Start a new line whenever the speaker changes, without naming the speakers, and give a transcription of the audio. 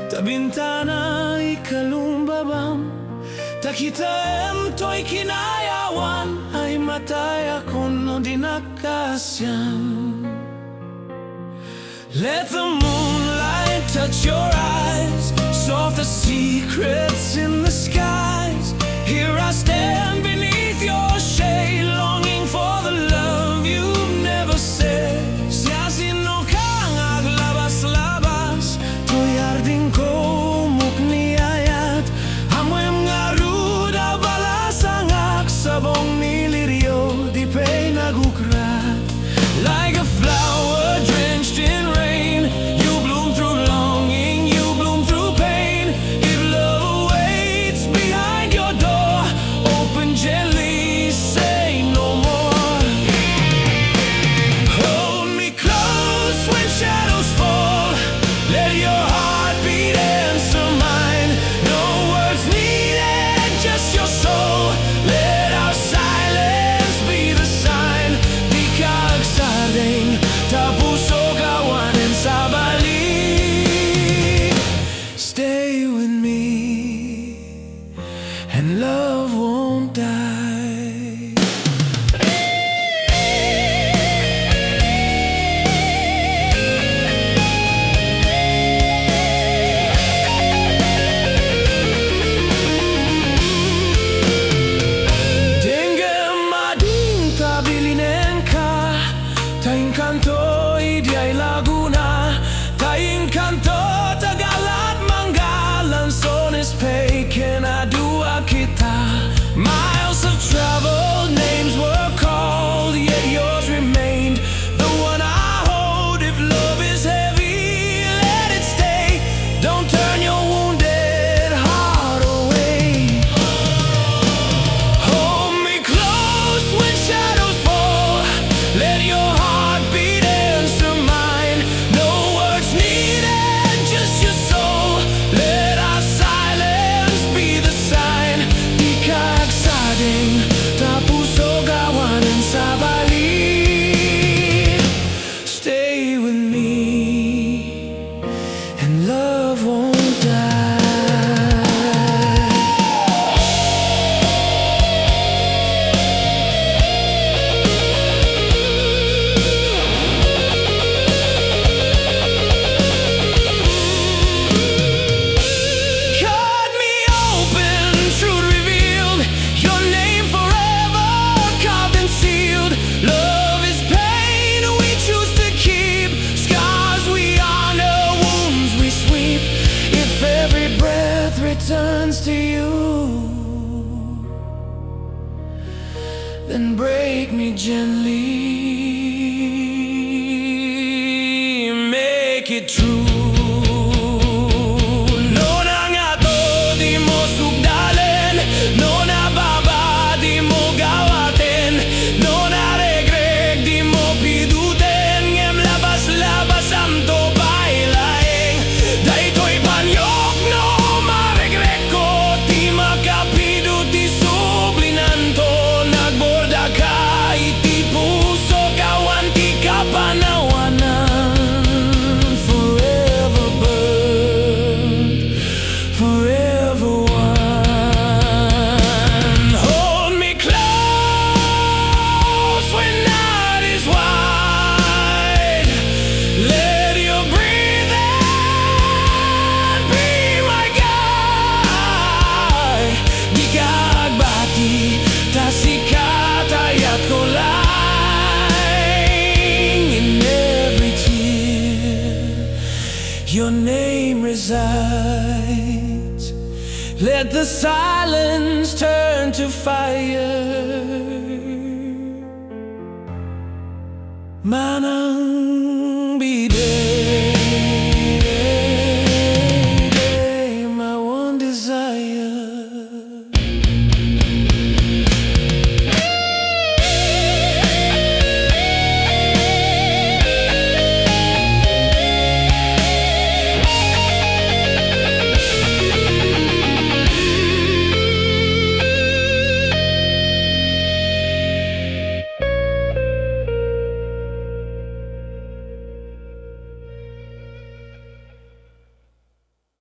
ta bintana, ikalumbabam, ta kitaem to'y kinayawan, ay matayakon no dinak, kaasian. Let the moonlight touch your eyes, solve the secrets in the skies. Here I stand beneath your shade, longing for the love you've never said. Siasinno kang aglabaslabas, to'y hardin ko, umuk ni ayat. Amwem ngarud, balasangak, sabong ni lirio, di pa'y nagukrad. Like a flower drenched in rain, you bloom through longing, you bloom through pain. If love awaits behind your door, open gently, say no more. Hold me close when shadows fall, let your heart beat answer mine. No words needed, just your soul. Let our silence be the sign. Di kaagsading, tapuso kawanin sa balik. Stay with me, and love won't die. Dengue mading tabilinen ka, tayong kanto idiay Laguna, tayong kanto Tagalat Mangga, Lanzones Pay, Kenadua kita. Miles of travel, names were called, yet yours remained the one I hold. If love is heavy, let it stay. Don't turn your wounded heart away. Hold me close when shadows fall, let your heart beat answer mine. No words needed, just your soul. Let our silence be the sign. Di kaagsading, tapuso kawanin sa balik. Stay with me, and love won't die. Cut me open, truth revealed, your name forever carved and sealed. Love is pain we choose to keep, scars we honor, wounds we sweep. If every breath returns to you, then break me gently, make it true. No na nga to, di mo sugdalin. No na baba, di mo gawatin. No na regreg, di mo pidutin. Ngem labas-labas am to bailaeng. Daytoy panyok, no maregreg ko. Di makapidut, di sublinan to. Nagborda ka, iti puso kawan, di kapanawanan. Forever burned, forever one. Hold me close when night is wide. Let your breathing be my guide. Di ka agbati, tasikat ayat ko lang. In every tear, your name resides. Let the silence turn to fire. Manang